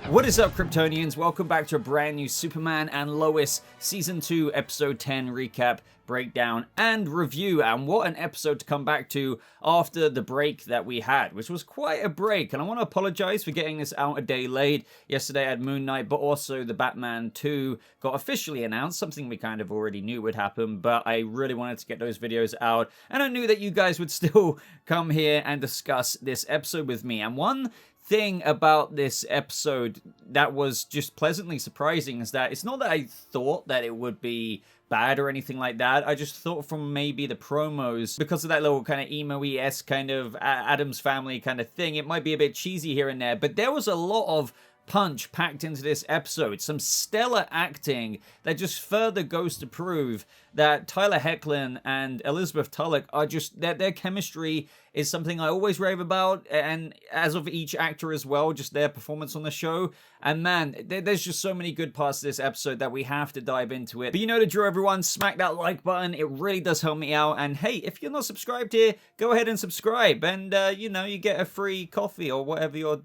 What is up, Kryptonians? Welcome back to a brand new Superman and Lois Season 2, Episode 10 recap, breakdown, and review. And what an episode to come back to after the break that we had, which was quite a break. And I want to apologize for getting this out a day late. Yesterday I had Moon Knight, but also the Batman 2 got officially announced, something we kind of already knew would happen, but I really wanted to get those videos out. And I knew that you guys would still come here and discuss this episode with me. And one thing about this episode that was just pleasantly surprising is that it's not that I thought that it would be bad or anything like that. I just thought from maybe the promos, because of that little kind of emo-esque kind of Addams Family kind of thing, it might be a bit cheesy here and there, but there was a lot of punch packed into this episode. Some stellar acting that just further goes to prove that Tyler Hoechlin and Elizabeth Tulloch are just, their chemistry is something I always rave about, and as of each actor as well, just their performance on the show. And man, there's just so many good parts of this episode that we have to dive into it. But you know the drill, everyone. Smack that like button. It really does help me out. And hey, if you're not subscribed here, go ahead and subscribe. And, you know, you get a free coffee or whatever your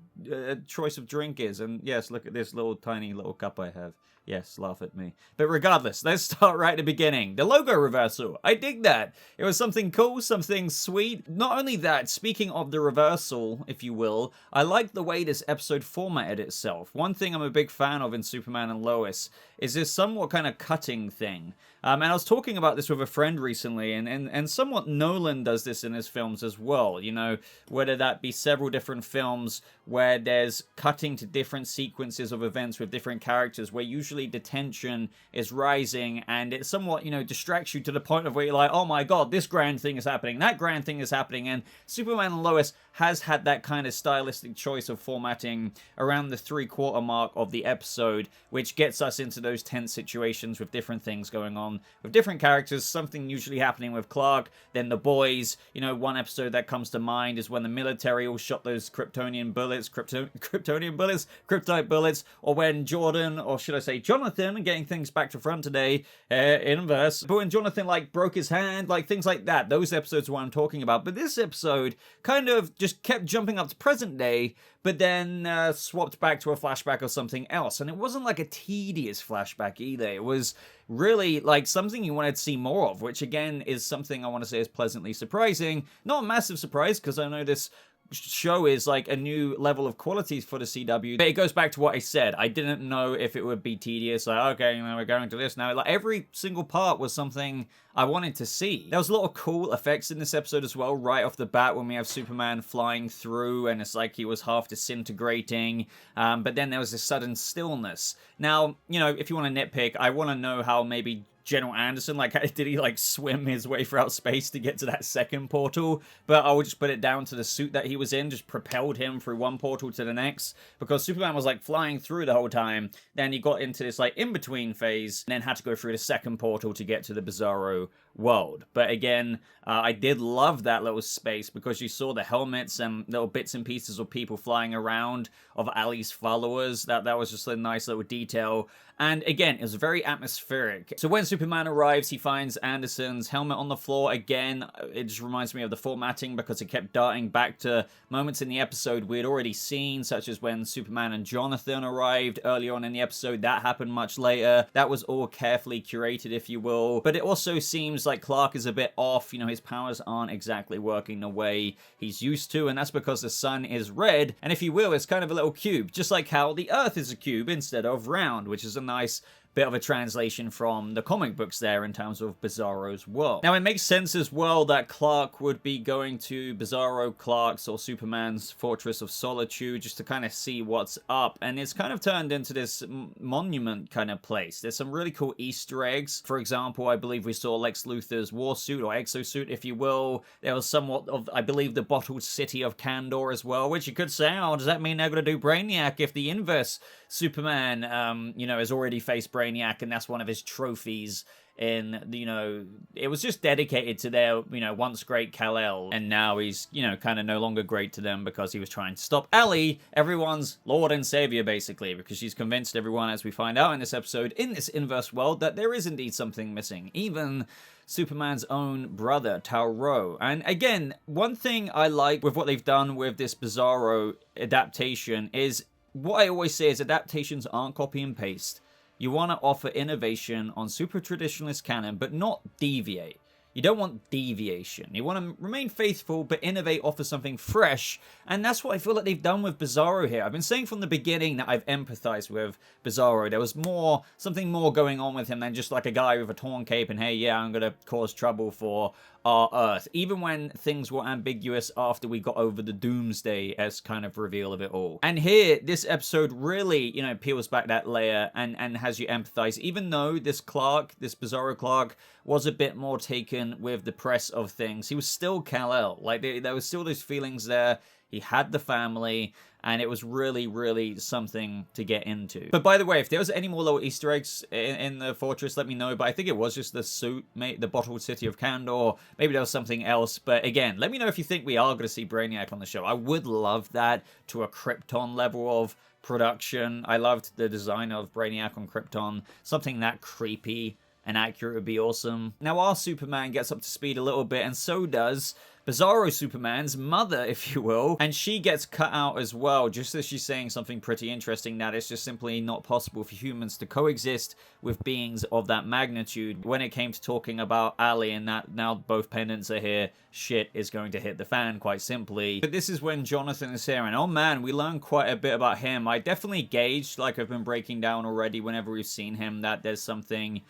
choice of drink is. And yes, look at this little tiny little cup I have. Yes, laugh at me. But regardless, let's start right at the beginning. The logo reversal. I dig that. It was something cool, something sweet. Not only that, speaking of the reversal, if you will, I like the way this episode formatted itself. One thing I'm a big fan of in Superman and Lois is this somewhat kind of cutting thing. And I was talking about this with a friend recently, and somewhat Nolan does this in his films as well, you know, whether that be several different films where there's cutting to different sequences of events with different characters, where usually the tension is rising, and it somewhat, you know, distracts you to the point of where you're like, oh my god, this grand thing is happening, that grand thing is happening, and Superman and Lois has had that kind of stylistic choice of formatting around the 3/4 mark of the episode, which gets us into those tense situations with different things going on with different characters, something usually happening with Clark, then the boys. You know, one episode that comes to mind is when the military all shot those Kryptonian bullets, Kryptonite bullets, or when Jordan, or should I say Jonathan, getting things back to front today, inverse, but when Jonathan, like, broke his hand, like, things like that. Those episodes are what I'm talking about. But this episode kind of just kept jumping up to present day, but then swapped back to a flashback or something else. And it wasn't like a tedious flashback either. It was really like something you wanted to see more of, which again is something I want to say is pleasantly surprising. Not a massive surprise, because I know this show is like a new level of quality for the CW, but it goes back to what I said. I didn't know if it would be tedious, like, okay, you know, we're going to this now. Like, every single part was something I wanted to see. There was a lot of cool effects in this episode as well, right off the bat, when we have Superman flying through, and it's like he was half disintegrating, but then there was this sudden stillness. Now, you know, if you want to nitpick, I want to know how maybe General Anderson, like, did he, like, swim his way throughout space to get to that second portal? But I will just put it down to the suit that he was in, just propelled him through one portal to the next, because Superman was, like, flying through the whole time. Then he got into this, like, in-between phase, and then had to go through the second portal to get to the Bizarro world. But again, I did love that little space, because you saw the helmets and little bits and pieces of people flying around, of Ali's followers. That was just a nice little detail. And again, it was very atmospheric. So when Superman arrives, he finds Anderson's helmet on the floor. Again, it just reminds me of the formatting, because it kept darting back to moments in the episode we had already seen, such as when Superman and Jonathan arrived early on in the episode. That happened much later. That was all carefully curated, if you will. But it also seems like Clark is a bit off. You know, his powers aren't exactly working the way he's used to, and that's because the sun is red, and if you will, it's kind of a little cube, just like how the Earth is a cube instead of round, which is a nice bit of a translation from the comic books there in terms of Bizarro's world. Now, it makes sense as well that Clark would be going to Bizarro Clark's or Superman's Fortress of Solitude just to kind of see what's up, and it's kind of turned into this monument kind of place. There's some really cool Easter eggs. For example, I believe we saw Lex Luthor's war suit, or exosuit, if you will. There was somewhat of, I believe, the bottled city of Kandor as well, which you could say, oh, does that mean they're going to do Brainiac if the inverse Superman, you know, has already faced Brainiac, and that's one of his trophies in, you know, it was just dedicated to their, you know, once great Kal-El, and now he's, you know, kind of no longer great to them because he was trying to stop Ali, everyone's lord and savior, basically, because she's convinced everyone, as we find out in this episode, in this inverse world, that there is indeed something missing. Even Superman's own brother, Tal-Rho. And again, one thing I like with what they've done with this Bizarro adaptation is what I always say is adaptations aren't copy and paste. You want to offer innovation on super traditionalist canon, but not deviate. You don't want deviation. You want to remain faithful, but innovate, offer something fresh. And that's what I feel like they've done with Bizarro here. I've been saying from the beginning that I've empathized with Bizarro. There was something more going on with him than just like a guy with a torn cape and, hey, yeah, I'm going to cause trouble for our Earth. Even when things were ambiguous after we got over the Doomsday-esque kind of reveal of it all. And here, this episode really, peels back that layer and has you empathize. Even though this Bizarro Clark, was a bit more taken with the press of things, he was still Kal-El. Like, there was still those feelings there. He had the family, and it was really, really something to get into. But by the way, if there was any more little Easter eggs in the fortress, let me know. But I think it was just the suit, the bottled city of Kandor. Maybe there was something else. But again, let me know if you think we are going to see Brainiac on the show. I would love that to a Krypton level of production. I loved the design of Brainiac on Krypton. Something that creepy and accurate would be awesome. Now, our Superman gets up to speed a little bit, and so does Bizarro Superman's mother, if you will, and she gets cut out as well, just as she's saying something pretty interesting, that it's just simply not possible for humans to coexist with beings of that magnitude. When it came to talking about Ali and that now both pendants are here, shit is going to hit the fan, quite simply. But this is when Jonathan is here, and oh man, we learn quite a bit about him. I definitely gauged, like I've been breaking down already whenever we've seen him, that there's something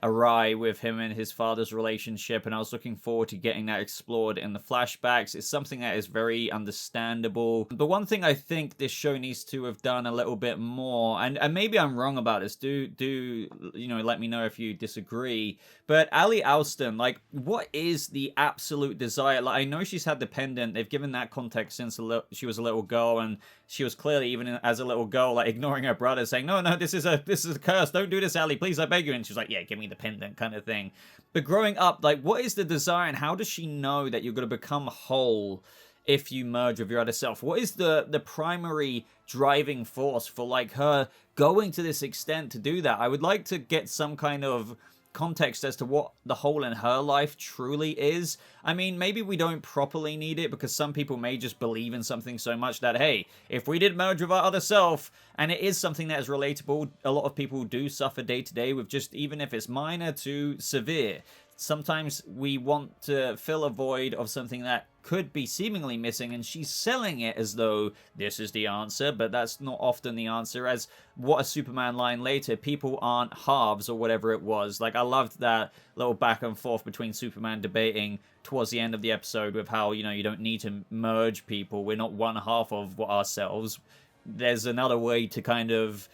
awry with him and his father's relationship, and I was looking forward to getting that explored in the flashbacks. It's something that is very understandable. The one thing I think this show needs to have done a little bit more, and maybe I'm wrong about this, do let me know if you disagree, but Ali Alston, like, what is the absolute desire? Like, I know she's had the pendant, they've given that context since she was a little girl, and she was clearly, even as a little girl, like, ignoring her brother, saying, no, this is a curse, don't do this, Ali, please, I beg you. And she was like, yeah, give me the pendant, kind of thing. But growing up, like, what is the desire, and how does she know that you're going to become whole if you merge with your other self? What is the primary driving force for, like, her going to this extent to do that? I would like to get some kind of context as to what the hole in her life truly is. I mean, maybe we don't properly need it, because some people may just believe in something so much that, hey, if we did merge with our other self, and it is something that is relatable, a lot of people do suffer day to day with just, even if it's minor to severe. Sometimes we want to fill a void of something that could be seemingly missing, and she's selling it as though this is the answer, but that's not often the answer. As what a Superman line later, people aren't halves, or whatever it was. Like, I loved that little back and forth between Superman debating towards the end of the episode with how, you don't need to merge people. We're not one half of ourselves. There's another way to kind of,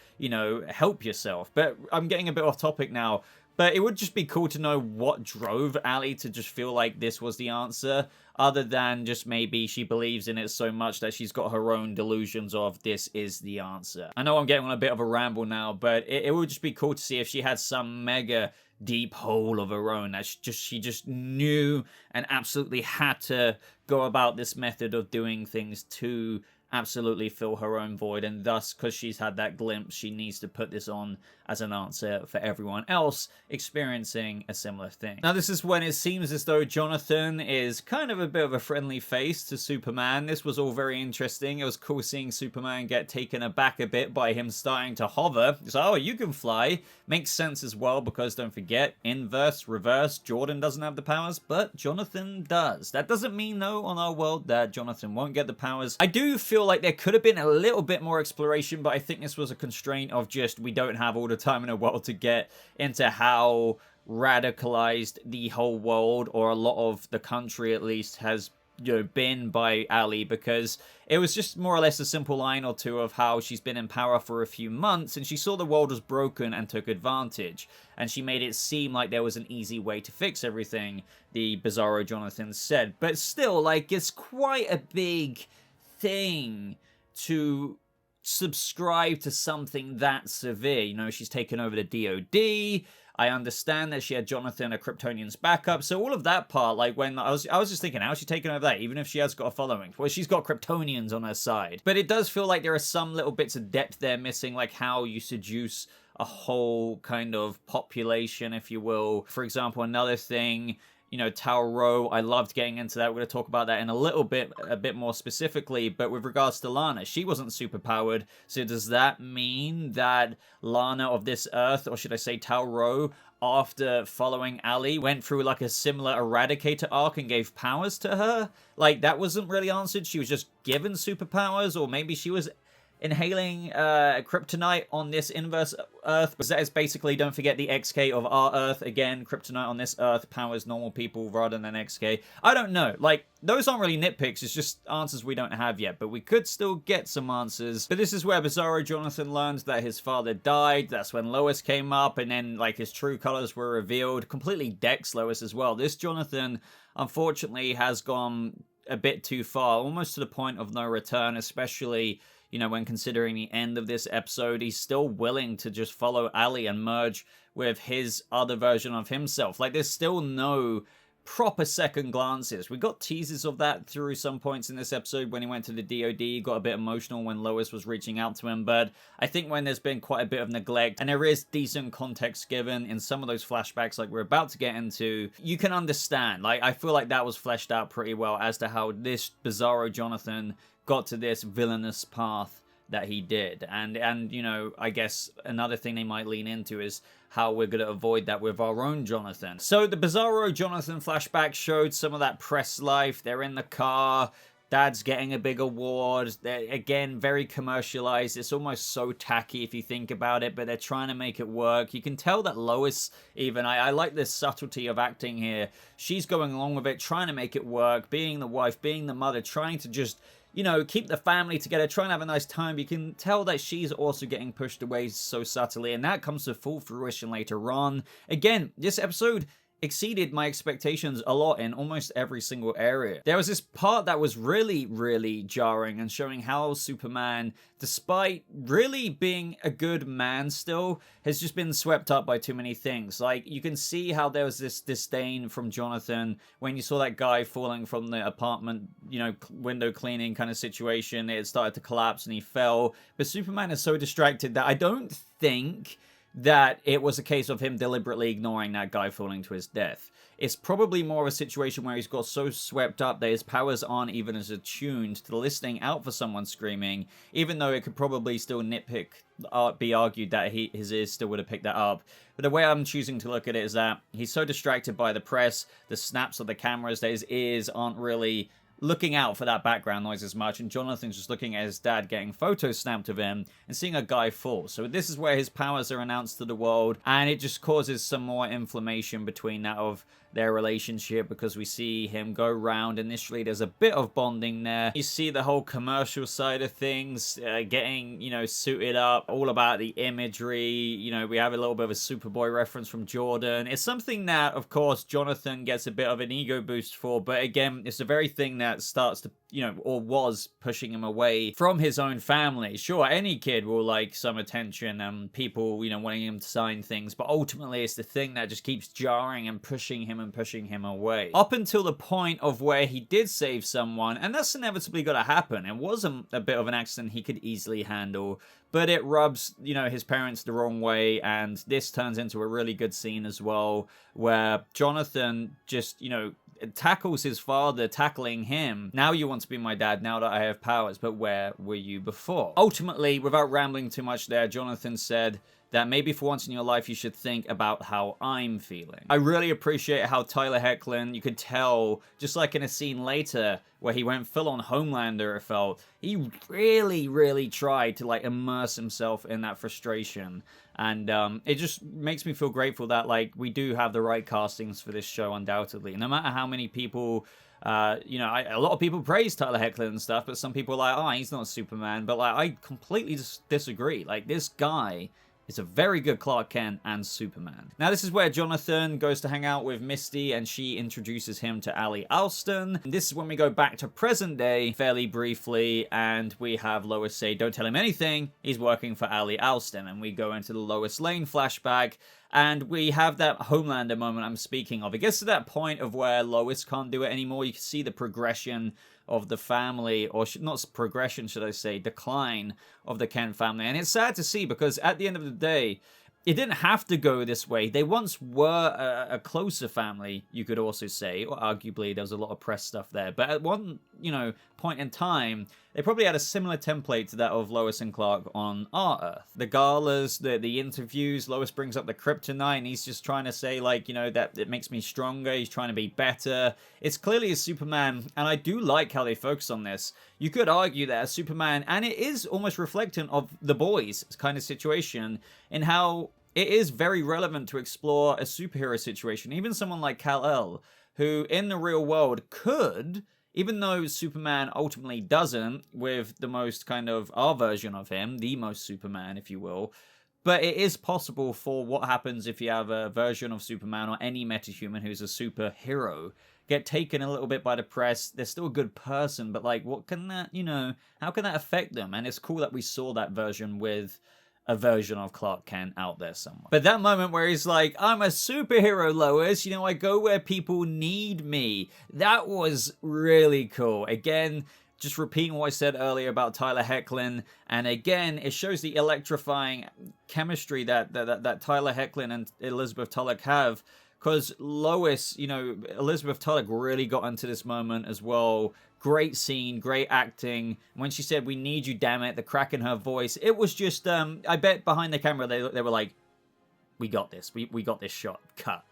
help yourself. But I'm getting a bit off topic now. But it would just be cool to know what drove Ali to just feel like this was the answer, other than just maybe she believes in it so much that she's got her own delusions of this is the answer. I know I'm getting on a bit of a ramble now, but it would just be cool to see if she had some mega deep hole of her own that she just knew and absolutely had to go about this method of doing things to absolutely fill her own void, and thus, because she's had that glimpse, she needs to put this on as an answer for everyone else experiencing a similar thing. Now, this is when it seems as though Jonathan is kind of a bit of a friendly face to Superman. This was all very interesting. It was cool seeing Superman get taken aback a bit by him starting to hover. It's like, oh, you can fly. Makes sense as well, because don't forget, inverse, reverse, Jordan doesn't have the powers, but Jonathan does. That doesn't mean, though, on our world that Jonathan won't get the powers. I do feel like there could have been a little bit more exploration, but I think this was a constraint of just, we don't have all the time in the world to get into how radicalized the whole world, or a lot of the country at least, has been by Ali, because it was just more or less a simple line or two of how she's been in power for a few months and she saw the world was broken and took advantage, and she made it seem like there was an easy way to fix everything, the Bizarro Jonathan said. But still, like, it's quite a big thing to subscribe to something that severe. She's taken over the DOD. I understand that she had Jonathan, a Kryptonian's backup. So all of that part, like, when I was just thinking, how's she taken over that? Even if she has got a following. Well, she's got Kryptonians on her side. But it does feel like there are some little bits of depth there missing, like how you seduce a whole kind of population, if you will. For example, another thing, Tauro. I loved getting into that. We're going to talk about that in a bit more specifically. But with regards to Lana, she wasn't superpowered. So does that mean that Lana of this Earth, or should I say Tauro, after following Ali, went through like a similar Eradicator arc and gave powers to her? Like, that wasn't really answered. She was just given superpowers, or maybe she was inhaling kryptonite on this inverse Earth, because that is basically, don't forget, the XK of our Earth. Again, kryptonite on this Earth powers normal people rather than XK. I don't know. Like, those aren't really nitpicks. It's just answers we don't have yet, but we could still get some answers. But this is where Bizarro Jonathan learns that his father died. That's when Lois came up, and then, like, his true colors were revealed. Completely decks Lois as well. This Jonathan, unfortunately, has gone a bit too far, almost to the point of no return, especially when considering the end of this episode. He's still willing to just follow Ali and merge with his other version of himself. Like, there's still no proper second glances. We got teases of that through some points in this episode. When he went to the DOD, he got a bit emotional when Lois was reaching out to him, but I think when there's been quite a bit of neglect, and there is decent context given in some of those flashbacks like we're about to get into, you can understand. Like, I feel like that was fleshed out pretty well as to how this Bizarro Jonathan got to this villainous path that he did. And I guess another thing they might lean into is how we're going to avoid that with our own Jonathan. So the Bizarro Jonathan flashback showed some of that press life. They're in the car. Dad's getting a big award. They're, again, very commercialized. It's almost so tacky if you think about it, but they're trying to make it work. You can tell that Lois, even, I like this subtlety of acting here. She's going along with it, trying to make it work, being the wife, being the mother, trying to just keep the family together, trying to have a nice time. You can tell that she's also getting pushed away so subtly, and that comes to full fruition later on. Again, this episode exceeded my expectations a lot in almost every single area. There was this part that was really, really jarring and showing how Superman, despite really being a good man still, has just been swept up by too many things. Like, you can see how there was this disdain from Jonathan when you saw that guy falling from the apartment, window cleaning kind of situation. It started to collapse and he fell. But Superman is so distracted that I don't think that it was a case of him deliberately ignoring that guy falling to his death. It's probably more of a situation where he's got so swept up that his powers aren't even as attuned to listening out for someone screaming, even though it could probably still be argued that his ears still would have picked that up. But the way I'm choosing to look at it is that he's so distracted by the press, the snaps of the cameras, that his ears aren't really looking out for that background noise as much, and Jonathan's just looking at his dad getting photos snapped of him and seeing a guy fall. So this is where his powers are announced to the world, and it just causes some more inflammation between that of their relationship, because we see him go round. Initially, there's a bit of bonding there. You see the whole commercial side of things, getting, suited up, all about the imagery. We have a little bit of a Superboy reference from Jordan. It's something that, of course, Jonathan gets a bit of an ego boost for, but again, it's the very thing that starts to, or was pushing him away from his own family. Sure, any kid will like some attention and people, wanting him to sign things, but ultimately it's the thing that just keeps jarring and pushing him away. Up until the point of where he did save someone, and that's inevitably got to happen. It was a bit of an accident he could easily handle, but it rubs, his parents the wrong way, and this turns into a really good scene as well, where Jonathan just, tackles his father, tackling him. Now you want to be my dad, now that I have powers, but where were you before? Ultimately, without rambling too much there, Jonathan said that maybe for once in your life you should think about how I'm feeling. I really appreciate how Tyler Hoechlin, you could tell, just like in a scene later where he went full on Homelander, it felt, he really, really tried to immerse himself in that frustration. And it just makes me feel grateful that we do have the right castings for this show, undoubtedly. No matter how many people, a lot of people praise Tyler Hoechlin and stuff, but some people are like, oh, he's not Superman. But I completely disagree. This guy is a very good Clark Kent and Superman. Now, this is where Jonathan goes to hang out with Misty, and she introduces him to Ali Alston. And this is when we go back to present day fairly briefly, and we have Lois say, don't tell him anything, he's working for Ali Alston. And we go into the Lois Lane flashback, and we have that Homelander moment I'm speaking of. It gets to that point of where Lois can't do it anymore. You can see the progression of the family, or not progression, should I say, decline of the Kent family. And it's sad to see, because at the end of the day, it didn't have to go this way. They once were a closer family, you could also say, or arguably there was a lot of press stuff there. But at one, point in time, they probably had a similar template to that of Lois and Clark on our Earth. The galas, the interviews, Lois brings up the kryptonite, and he's just trying to say, like, that it makes me stronger, he's trying to be better. It's clearly a Superman, and I do like how they focus on this. You could argue that as Superman, and it is almost reflectant of the boys kind of situation, in how it is very relevant to explore a superhero situation. Even someone like Kal-El, who in the real world could, even though Superman ultimately doesn't, with the most kind of our version of him, the most Superman, if you will, but it is possible for what happens if you have a version of Superman or any metahuman who's a superhero get taken a little bit by the press. They're still a good person, but like, what can that, how can that affect them? And it's cool that we saw that version with a version of Clark Kent out there somewhere. But that moment where he's like, I'm a superhero, Lois, I go where people need me. That was really cool. Again, just repeating what I said earlier about Tyler Hoechlin, and again, it shows the electrifying chemistry that Tyler Hoechlin and Elizabeth Tulloch have, because Lois, Elizabeth Tulloch really got into this moment as well. Great scene, great acting. When she said, "We need you, damn it," the crack in her voice, it was just, I bet behind the camera they were like, we got this. We got this shot. Cut.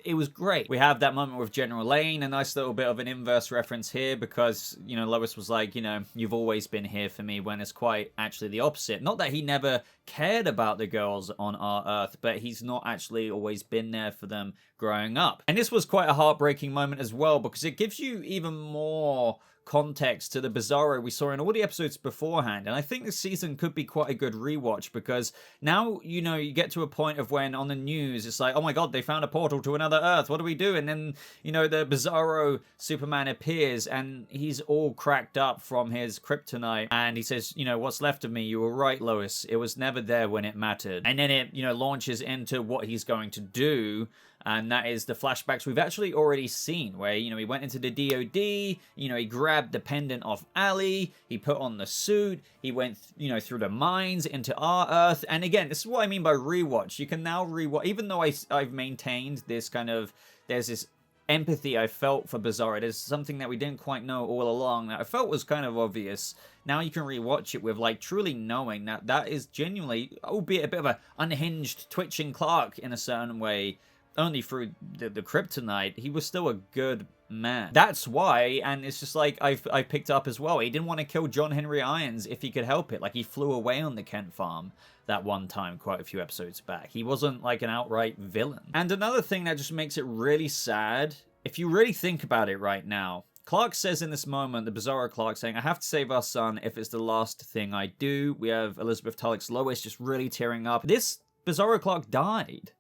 It was great. We have that moment with General Lane, a nice little bit of an inverse reference here because, Lois was like, you've always been here for me, when it's quite actually the opposite. Not that he never cared about the girls on our Earth, but he's not actually always been there for them growing up. And this was quite a heartbreaking moment as well because it gives you even more context to the Bizarro we saw in all the episodes beforehand, and I think this season could be quite a good rewatch because now you get to a point of when on the news it's like, oh my god, they found a portal to another Earth, what do we do? And then the Bizarro Superman appears and he's all cracked up from his kryptonite and he says, what's left of me, you were right, Lois, it was never there when it mattered. And then it launches into what he's going to do, and that is the flashbacks we've actually already seen, where, he went into the DOD, he grabbed the pendant off Ali, he put on the suit, he went, through the mines into our Earth. And again, this is what I mean by rewatch. You can now rewatch, even though I've maintained this kind of, there's this empathy I felt for Bizarro. There's something that we didn't quite know all along that I felt was kind of obvious. Now you can rewatch it with, like, truly knowing that that is genuinely, albeit a bit of a unhinged, twitching Clark in a certain way, only through the kryptonite, he was still a good man. That's why, and it's just like I picked up as well, he didn't want to kill John Henry Irons if he could help it. Like, he flew away on the Kent farm that one time quite a few episodes back. He wasn't like an outright villain. And another thing that just makes it really sad, if you really think about it right now, Clark says in this moment, the Bizarro Clark saying, I have to save our son if it's the last thing I do. We have Elizabeth Tulloch's Lois just really tearing up. This Bizarro Clark died.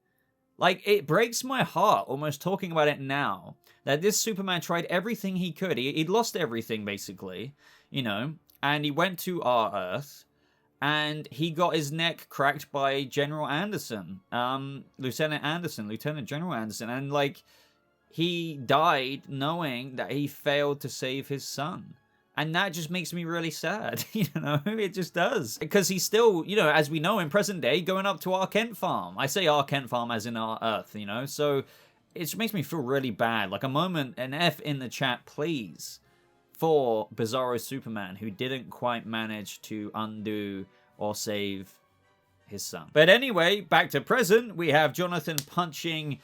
Like, it breaks my heart almost talking about it now, that this Superman tried everything he could. He'd lost everything, basically, and he went to our Earth, and he got his neck cracked by General Anderson, Lieutenant General Anderson, and, like, he died knowing that he failed to save his son. And that just makes me really sad, it just does. Because he's still, as we know in present day, going up to our Kent farm. I say our Kent farm as in our Earth, so it just makes me feel really bad. Like, a moment, an F in the chat, please, for Bizarro Superman, who didn't quite manage to undo or save his son. But anyway, back to present, we have Jonathan punching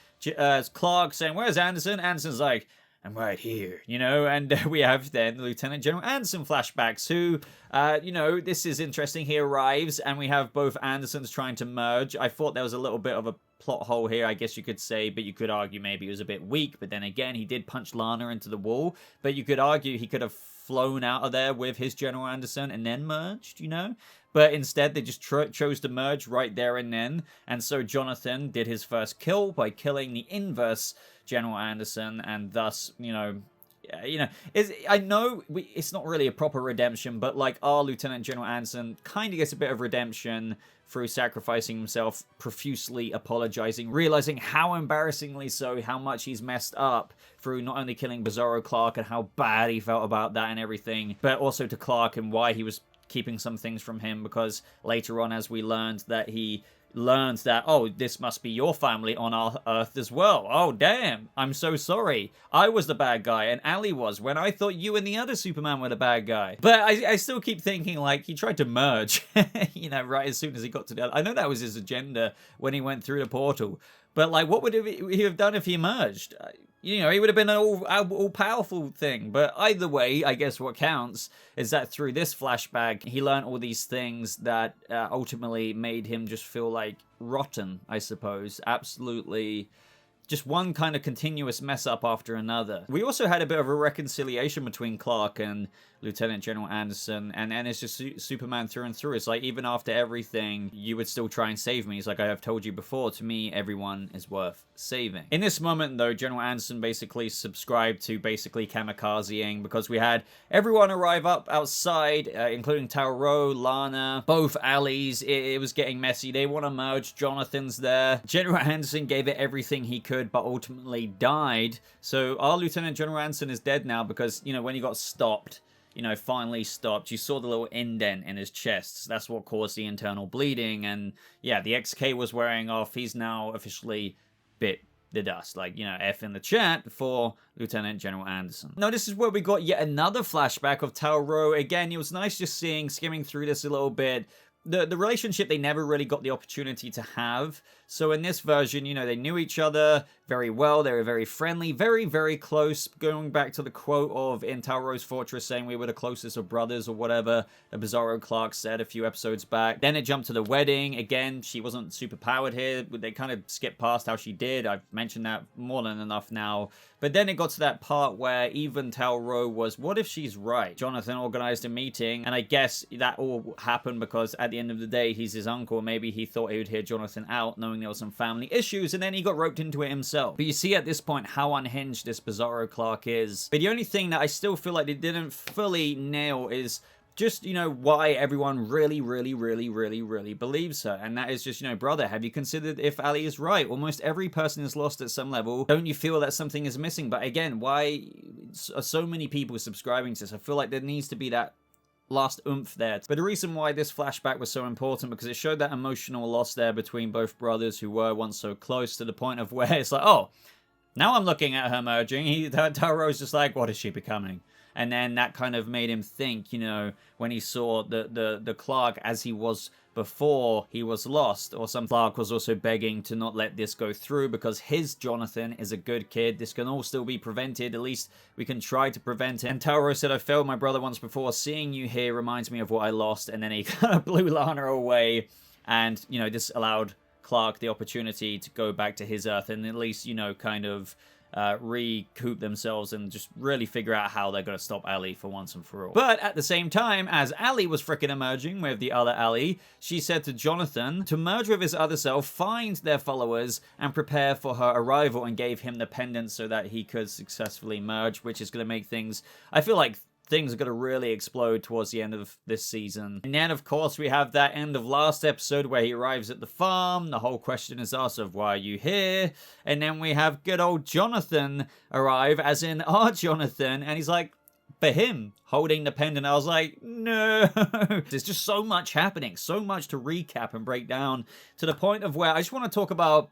Clark, saying, where's Anderson? Anderson's like, I'm right here, and we have then Lieutenant General Anderson flashbacks who, this is interesting. He arrives and we have both Andersons trying to merge. I thought there was a little bit of a plot hole here, I guess you could say, but you could argue maybe it was a bit weak. But then again, he did punch Lana into the wall, but you could argue he could have flown out of there with his General Anderson and then merged, But instead, they just chose to merge right there and then. And so Jonathan did his first kill by killing the inverse General Anderson, and thus, I know it's not really a proper redemption, but like our Lieutenant General Anderson kind of gets a bit of redemption through sacrificing himself, profusely apologizing, realizing how embarrassingly so, how much he's messed up through not only killing Bizarro Clark and how bad he felt about that and everything, but also to Clark and why he was keeping some things from him, because later on, as we learned, that he learns that, oh, this must be your family on our Earth as well. Oh, damn. I'm so sorry. I was the bad guy, and Ali was, when I thought you and the other Superman were the bad guy. But I still keep thinking, like, he tried to merge, you know, right as soon as he got to the other. I know that was his agenda when he went through the portal. But, like, what would he have done if he merged? You know, he would have been an all-powerful thing. But either way, I guess what counts is that through this flashback, he learned all these things that ultimately made him just feel like rotten, I suppose. Absolutely just one kind of continuous mess up after another. We also had a bit of a reconciliation between Clark and Lieutenant General Anderson, and it's just Superman through and through. It's like, even after everything, you would still try and save me. It's like I have told you before, to me, everyone is worth saving. In this moment, though, General Anderson basically subscribed to basically kamikazeing, because we had everyone arrive up outside, including Taro, Lana, both alleys. It was getting messy. They want to merge. Jonathan's there. General Anderson gave it everything he could, but ultimately died. So our Lieutenant General Anderson is dead now because, you know, when he got stopped, you know, finally stopped, you saw the little indent in his chest. So that's what caused the internal bleeding. And yeah, the XK was wearing off. He's now officially bit the dust. Like, you know, F in the chat for Lieutenant General Anderson. Now, this is where we got yet another flashback of Taro. Again, it was nice just skimming through this a little bit. The relationship they never really got the opportunity to have. So in this version, you know, they knew each other very well. They were very friendly, very, very close. Going back to the quote of in Taro's Fortress saying we were the closest of brothers or whatever, that Bizarro Clark said a few episodes back. Then it jumped to the wedding. Again, she wasn't super powered here. They kind of skipped past how she did. I've mentioned that more than enough now. But then it got to that part where even Taro was, what if she's right? Jonathan organized a meeting, and I guess that all happened because at the end of the day, he's his uncle. Maybe he thought he would hear Jonathan out, knowing there were some family issues, and then he got roped into it himself. But you see at this point how unhinged this Bizarro Clark is. But the only thing that I still feel like they didn't fully nail is just, you know, why everyone really believes her. And that is just, you know, brother, have you considered if Ali is right? Almost every person is lost at some level. Don't you feel that something is missing? But again, why are so many people subscribing to this? I feel like there needs to be that last oomph there. But the reason why this flashback was so important, because it showed that emotional loss there between both brothers who were once so close, to the point of where it's like, oh, now I'm looking at her merging. Taro's just like, what is she becoming? And then that kind of made him think, you know, when he saw the Clark as he was before he was lost, or some Clark was also begging to not let this go through because his Jonathan is a good kid. This can all still be prevented. At least we can try to prevent it. And Taro said, I failed my brother once before. Seeing you here reminds me of what I lost. And then he kind of blew Lana away. And, you know, this allowed Clark the opportunity to go back to his Earth and at least, you know, kind of recoup themselves and just really figure out how they're going to stop Ali for once and for all. But at the same time, as Ali was frickin' emerging with the other Ali, she said to Jonathan to merge with his other self, find their followers, and prepare for her arrival, and gave him the pendant so that he could successfully merge, which is going to make things, I feel like, things are going to really explode towards the end of this season. And then, of course, we have that end of last episode where he arrives at the farm. The whole question is asked of, why are you here? And then we have good old Jonathan arrive, as in our Jonathan, and he's like, for him, holding the pendant. I was like, no. There's just so much happening, so much to recap and break down, to the point of where I just want to talk about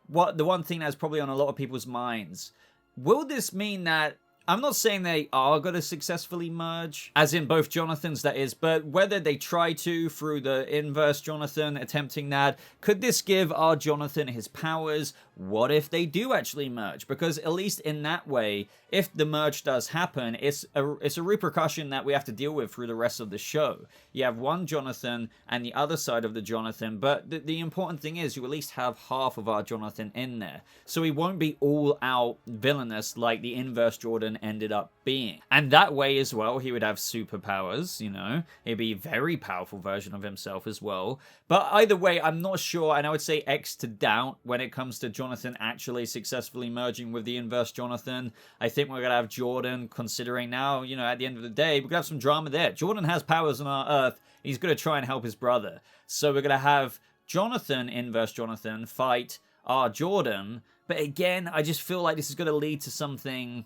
what the one thing that's probably on a lot of people's minds. Will this mean that, I'm not saying they are going to successfully merge, as in both Jonathans, that is, but whether they try to through the inverse Jonathan attempting that, could this give our Jonathan his powers? What if they do actually merge? Because at least in that way, if the merge does happen, it's a repercussion that we have to deal with through the rest of the show. You have one Jonathan and the other side of the Jonathan, but the important thing is you at least have half of our Jonathan in there. So he won't be all out villainous like the inverse Jordan ended up being. And that way as well, he would have superpowers, you know. He'd be a very powerful version of himself as well. But either way, I'm not sure, and I would say X to doubt when it comes to Jonathan actually successfully merging with the inverse Jonathan. I think we're going to have Jordan, considering now, you know, at the end of the day, we're going to have some drama there. Jordan has powers on our Earth. He's going to try and help his brother. So we're going to have Jonathan, inverse Jonathan, fight our Jordan. But again, I just feel like this is going to lead to something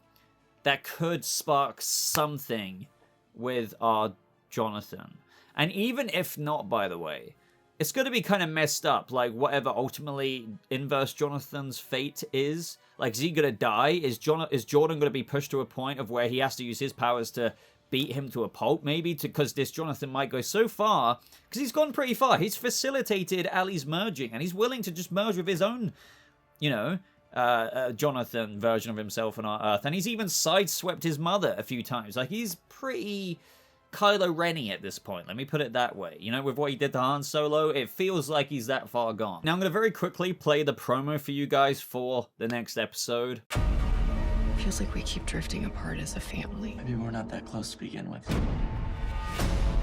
that could spark something with our Jonathan. And even if not, by the way, it's going to be kind of messed up, like whatever ultimately Inverse Jonathan's fate is. Like, is he going to die? Is Jordan going to be pushed to a point of where he has to use his powers to beat him to a pulp, maybe? Because this Jonathan might go so far, because he's gone pretty far. He's facilitated Ali's merging, and he's willing to just merge with his own, you know, Jonathan version of himself on our Earth. And he's even sideswept his mother a few times. Like, he's pretty Kylo Ren-y at this point, let me put it that way. You know, with what he did to Han Solo, it feels like he's that far gone. Now, I'm going to very quickly play the promo for you guys for the next episode. Feels like we keep drifting apart as a family. Maybe we're not that close to begin with.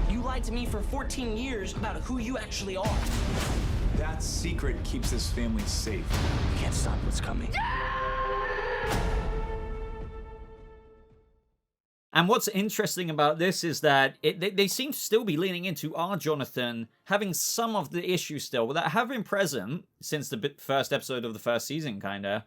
You lied to me for 14 years about who you actually are. That secret keeps this family safe. We can't stop what's coming. And what's interesting about this is that they seem to still be leaning into our Jonathan having some of the issues still that have been present since the first episode of the first season, kinda,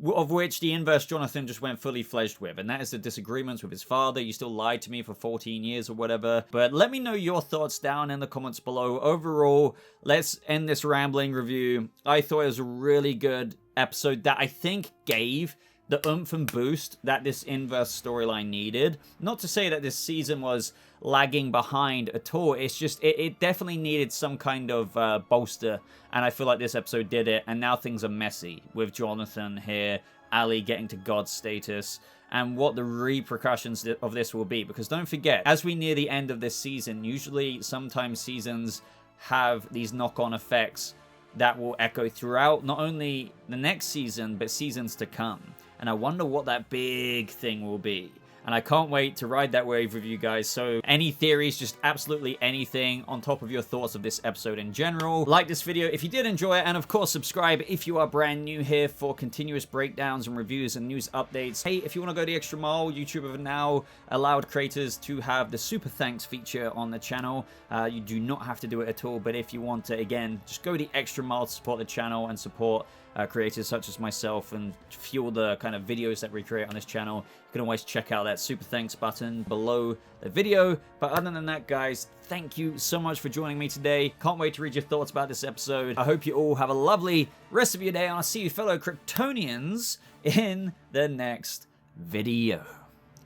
of which the Inverse Jonathan just went fully fledged with, and that is the disagreements with his father. You still lied to me for 14 years or whatever. But let me know your thoughts down in the comments below. Overall, let's end this rambling review. I thought it was a really good episode that I think gave the oomph and boost that this Inverse storyline needed. Not to say that this season was lagging behind at all. It's just, it definitely needed some kind of bolster, and I feel like this episode did it, and now things are messy with Jonathan here, Ali getting to God status, and what the repercussions of this will be. Because don't forget, as we near the end of this season, usually sometimes seasons have these knock-on effects that will echo throughout not only the next season, but seasons to come. And I wonder what that big thing will be. And I can't wait to ride that wave with you guys. So any theories, just absolutely anything on top of your thoughts of this episode in general. Like this video if you did enjoy it, and of course subscribe if you are brand new here for continuous breakdowns and reviews and news updates. Hey, if you want to go the extra mile, YouTube have now allowed creators to have the super thanks feature on the channel. You do not have to do it at all, but if you want to, again, just go the extra mile to support the channel and support creators such as myself and fuel the kind of videos that we create on this channel. You can always check out that super thanks button below the video. But other than that, guys, thank you so much for joining me today. Can't wait to read your thoughts about this episode. I hope you all have a lovely rest of your day, and I'll see you fellow Kryptonians in the next video.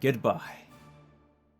Goodbye.